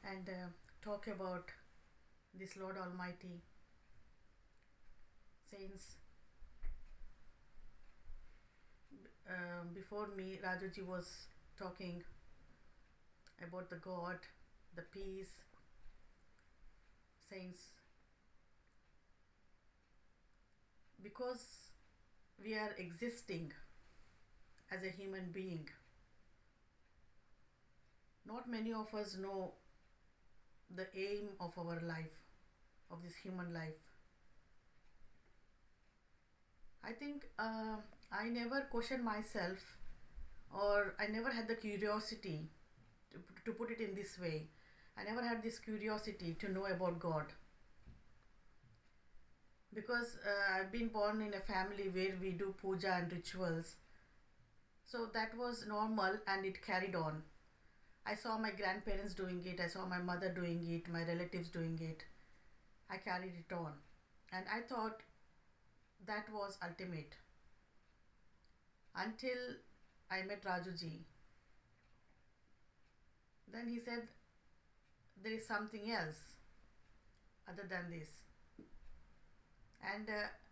and talk about this Lord Almighty. Saints, before me, Rajuji was talking about the God, the peace. Saints, because we are existing as a human being, not many of us know the aim of our life, of this human life. I think I never questioned myself, or I never had the curiosity to put it in this way. I never had this curiosity to know about God, because I've been born in a family where we do puja and rituals. So that was normal and it carried on. I saw my grandparents doing it, I saw my mother doing it, my relatives doing it. I carried it on. And I thought that was ultimate. Until I met Rajuji. Then he said, there is something else other than this. And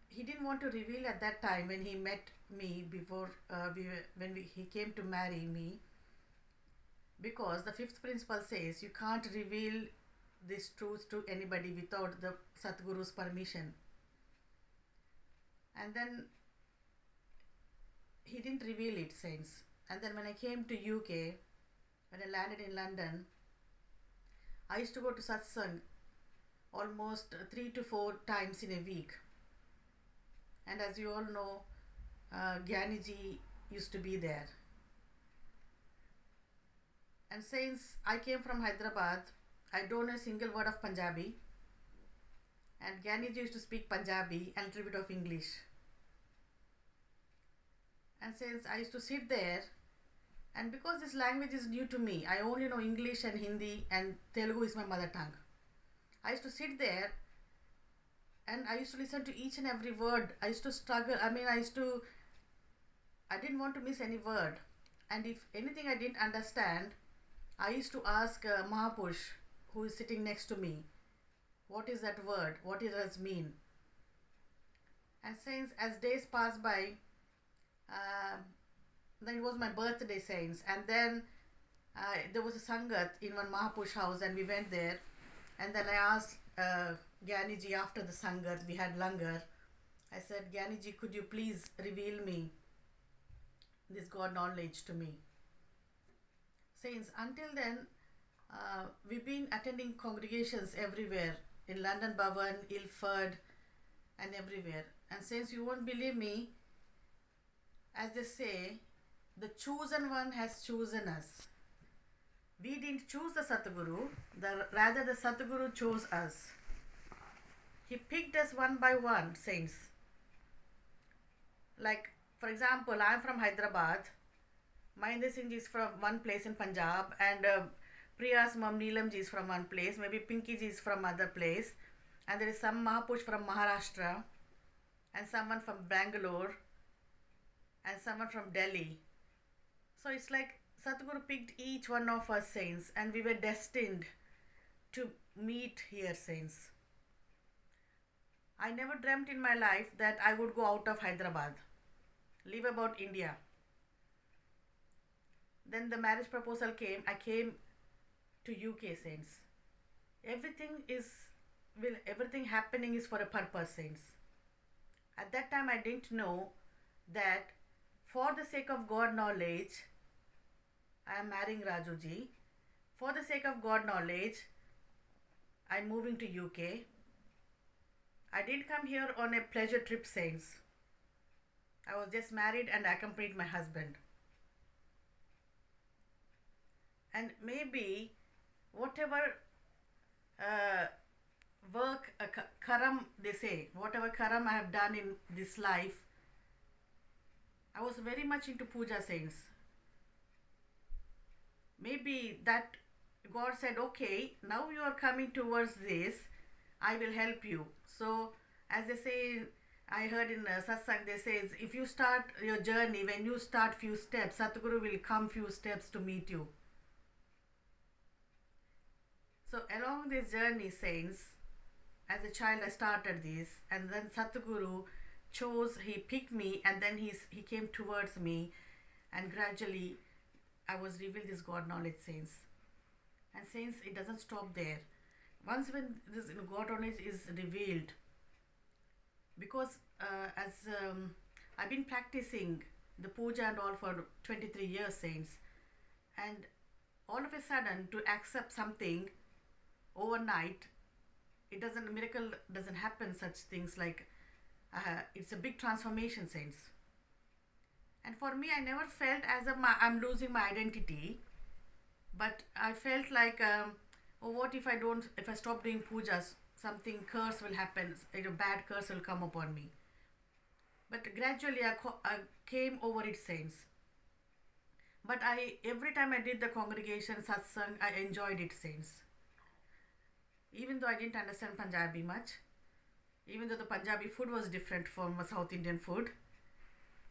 he didn't want to reveal at that time when he met me before he came to marry me, because the fifth principle says you can't reveal this truth to anybody without the Satguru's permission. And then he didn't reveal it, saints. And then when I came to UK, when I landed in London, I used to go to satsang almost 3 to 4 times in a week. And as you all know, Gyaniji used to be there. And since I came from Hyderabad, I don't know a single word of Punjabi. And Gyaniji used to speak Punjabi and a little bit of English. And since I used to sit there, and because this language is new to me, I only know English and Hindi, and Telugu is my mother tongue. I used to sit there and I used to listen to each and every word. I used to struggle. I didn't want to miss any word. And if anything I didn't understand, I used to ask Mahapurush, who is sitting next to me, what is that word? What does it mean? And since as days passed by, then it was my birthday, saints, and then there was a sangat in one Mahapurush house, and we went there, and then I asked Gyaniji after the sangat, we had langar. I said, Gyaniji, could you please reveal me this God knowledge to me? Saints, until then, we've been attending congregations everywhere, in London Bhavan, Ilford, and everywhere. And since you won't believe me, as they say, the chosen one has chosen us. We didn't choose the Satguru, rather the Satguru chose us. He picked us one by one, saints. Like, for example, I'm from Hyderabad. Mahendra Singh ji is from one place in Punjab, and Priya's mom Neelam ji is from one place, maybe Pinky ji is from other place, and there is some Mahapurush from Maharashtra, and someone from Bangalore, and someone from Delhi. So it's like Satguru picked each one of us, saints, and we were destined to meet here, saints. I never dreamt in my life that I would go out of Hyderabad, leave about India. Then the marriage proposal came, I came to UK, saints. Everything happening is for a purpose, saints. At that time I didn't know that for the sake of God knowledge, I am marrying Rajuji. For the sake of God knowledge, I am moving to UK. I didn't come here on a pleasure trip, saints. I was just married and accompanied my husband. And maybe whatever work, karam they say, whatever karam I have done in this life, I was very much into puja, saints. Maybe that God said, okay, now you are coming towards this, I will help you. So as they say, I heard in satsang, they say, if you start your journey, when you start few steps, Satguru will come few steps to meet you. along this journey, saints, as a child I started this, and then Satguru he picked me, and then he came towards me, and gradually I was revealed this God knowledge, saints. And saints, it doesn't stop there. Once when this God knowledge is revealed, because as I've been practicing the puja and all for 23 years, saints, and all of a sudden to accept something overnight, miracle doesn't happen. Such things like it's a big transformation, saints. And for me, I never felt as if I'm losing my identity, but I felt like, oh, what if if I stop doing pujas, something curse will happen, a bad curse will come upon me. But gradually I came over it, saints. But every time I did the congregation satsang, I enjoyed it, saints. Even though I didn't understand Punjabi much, even though the Punjabi food was different from South Indian food,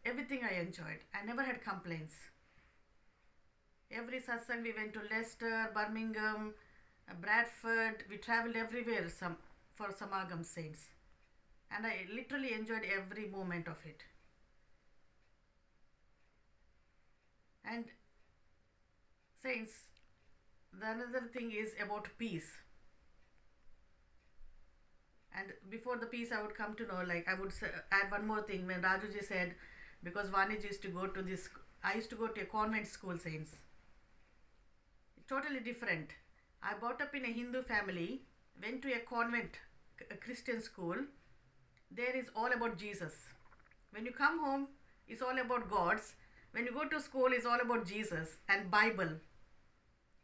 everything I enjoyed. I never had complaints. Every satsang we went to Leicester, Birmingham, Bradford. We traveled everywhere for Samagam, saints. And I literally enjoyed every moment of it. And saints, the another thing is about peace. And before the peace, I would come to know, like, I would add one more thing. When Rajuji said, because Vaniji used to go to this, I used to go to a convent school, saints. Totally different. I brought up in a Hindu family, went to a convent, a Christian school. There is all about Jesus. When you come home, it's all about gods. When you go to school, it's all about Jesus and Bible.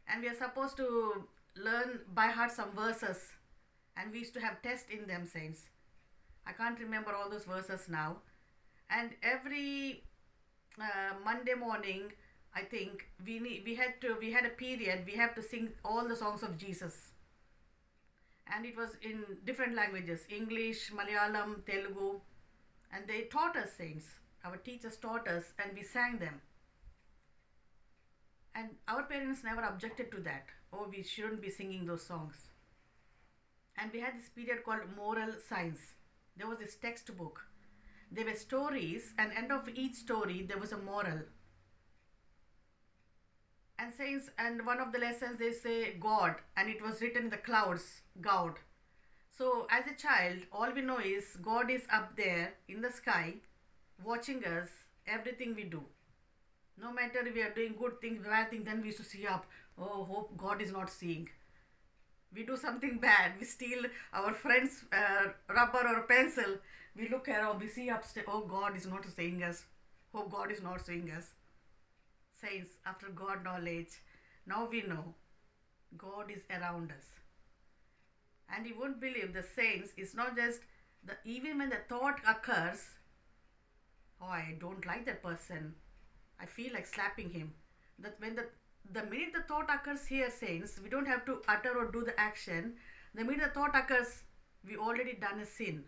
And we are supposed to learn by heart some verses. And we used to have tests in them, saints. I can't remember all those verses now. And every Monday morning, I think we had a period. We have to sing all the songs of Jesus, and it was in different languages: English, Malayalam, Telugu, and they taught us, saints. Our teachers taught us, and we sang them. And our parents never objected to that. Oh, we shouldn't be singing those songs. And we had this period called moral science. There was this textbook. There were stories, and end of each story there was a moral. And saints, and one of the lessons they say God, and it was written in the clouds, God. So as a child, all we know is God is up there in the sky, watching us, everything we do. No matter if we are doing good things, bad things, then we used to see up. Oh, hope God is not seeing. We do something bad, we steal our friend's rubber or pencil, we look around, we see upstairs, oh, God is not seeing us. Hope God is not seeing us. Saints, after God knowledge, now we know God is around us. And you won't believe, the saints, it's not just, even when the thought occurs, oh, I don't like that person, I feel like slapping him. That when the minute the thought occurs here, saints, we don't have to utter or do the action. The minute the thought occurs, we already done a sin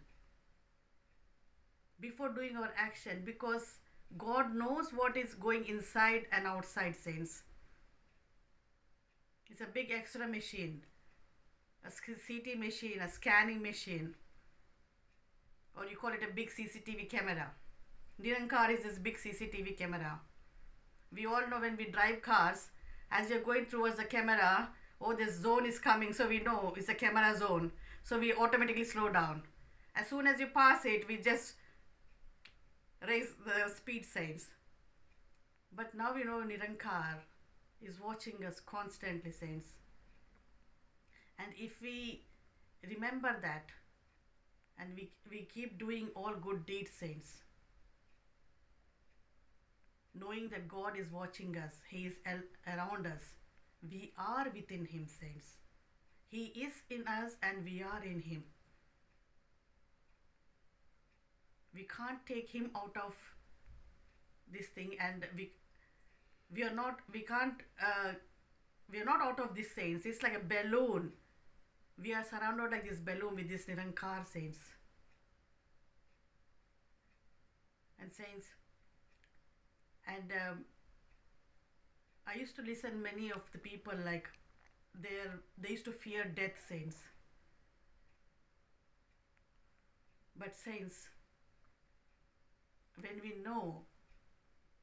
before doing our action, because God knows what is going inside and outside, saints. It's a big X-ray machine, a CT machine, a scanning machine, or you call it a big CCTV camera. Nirankar is this big CCTV camera. We all know when we drive cars, as you're going towards the camera, oh, this zone is coming, so we know it's a camera zone. So we automatically slow down. As soon as you pass it, we just raise the speed signs. But now we know Nirankar is watching us constantly, saints. And if we remember that, and we keep doing all good deeds, saints, knowing that God is watching us, He is around us, we are within Him, saints. He is in us and we are in Him. We can't take Him out of this thing, and we are not out of this, saints. It's like a balloon. We are surrounded like this balloon with this Nirankar, saints. And saints, and I used to listen many of the people, like they used to fear death, saints. But saints, when we know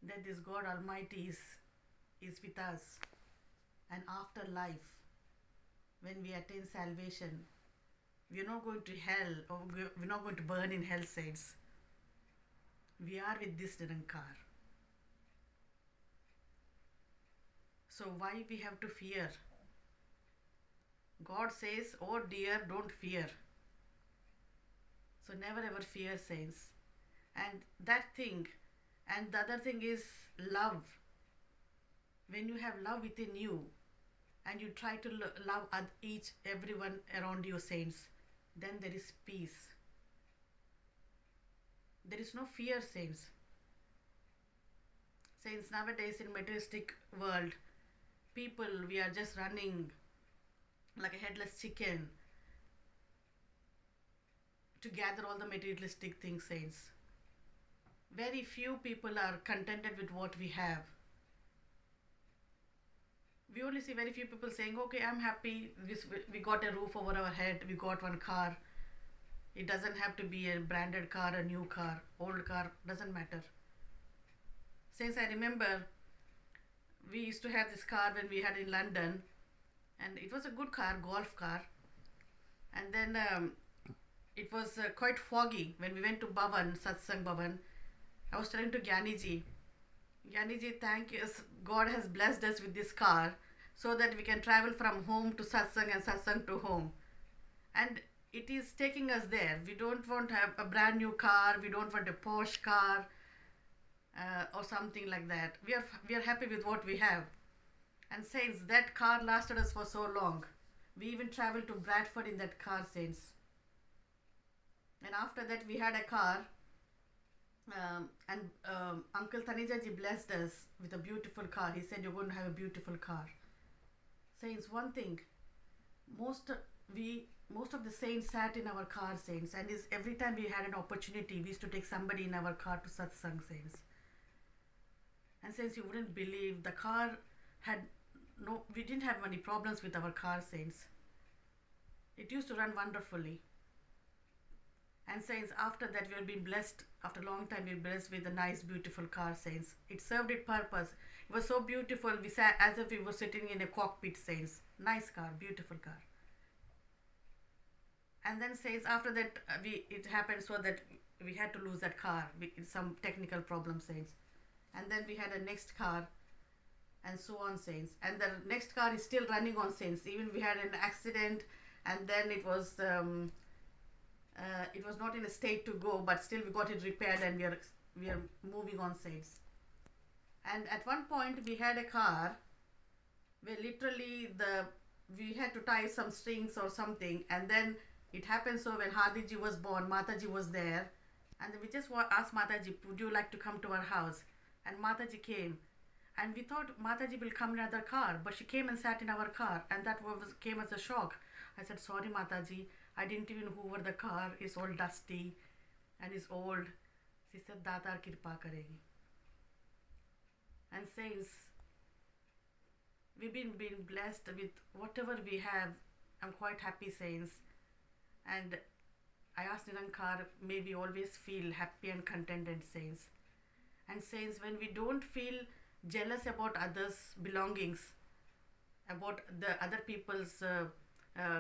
that this God Almighty is with us, and after life, when we attain salvation, we're not going to hell, or we're not going to burn in hell, saints. We are with this Nirankar. So why we have to fear? God says, oh dear, don't fear. So never ever fear, saints. And that thing, and the other thing is love. When you have love within you, and you try to love everyone around you, saints, then there is peace. There is no fear, saints. Saints, nowadays in materialistic world, people, we are just running like a headless chicken to gather all the materialistic things, saints. Very few people are contented with what we have. We only see very few people saying, okay, I'm happy, we got a roof over our head, we got one car. It doesn't have to be a branded car, a new car, old car, doesn't matter. Since I remember, we used to have this car when we had in London, and it was a good car, golf car. And then it was quite foggy when we went to Bhavan, Satsang Bhavan. I was telling to Gyaniji, thank you, God has blessed us with this car so that we can travel from home to Satsang and Satsang to home. And it is taking us there. We don't want to have a brand new car, we don't want a Porsche car or something like that. We are happy with what we have. And saints, that car lasted us for so long. We even traveled to Bradford in that car, saints. And after that we had a car, and Uncle Tanijaji blessed us with a beautiful car. He said, you're going to have a beautiful car. Saints, one thing, most of the saints sat in our car, saints, and every time we had an opportunity, we used to take somebody in our car to satsang, saints. And saints, you wouldn't believe, the car we didn't have any problems with our car, saints. It used to run wonderfully. And saints, after that we have been blessed, after a long time we were blessed with a nice beautiful car, saints. It served its purpose. It was so beautiful, we sat as if we were sitting in a cockpit, saints. Nice car, beautiful car. And then saints, after that it happened so that we had to lose that car, some technical problem, saints. And then we had a next car, and so on, saints. And the next car is still running on, saints. Even we had an accident, and then it was not in a state to go, but still we got it repaired, and we are moving on, saints. And at one point we had a car where literally we had to tie some strings or something, and then it happened so when Hadiji was born, Mataji was there, and we just asked Mataji, would you like to come to our house? And Mataji came, and we thought Mataji will come in another car, but she came and sat in our car, and that came as a shock. I said, sorry Mataji, I didn't even hoover the car, it's all dusty and it's old. She said, Datar kirpa karegi. And saints, we've been blessed with whatever we have. I'm quite happy, saints. And I asked Nirankar, may we always feel happy and contented, saints. And saints, when we don't feel jealous about others' belongings, about the other people's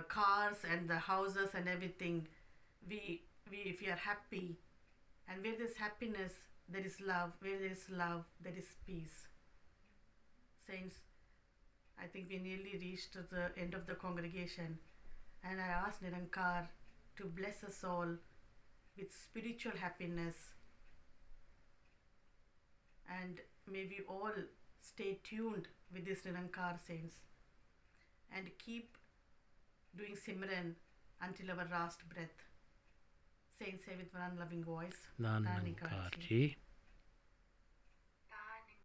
cars and the houses and everything, if we are happy, and where there's happiness, there is love. Where there is love, there is peace. Saints, I think we nearly reached the end of the congregation, and I asked Nirankar to bless us all with spiritual happiness, and may we all stay tuned with this Nirankar, saints, and keep doing Simran until our last breath. Saints, say with one loving voice, Nanankar ji.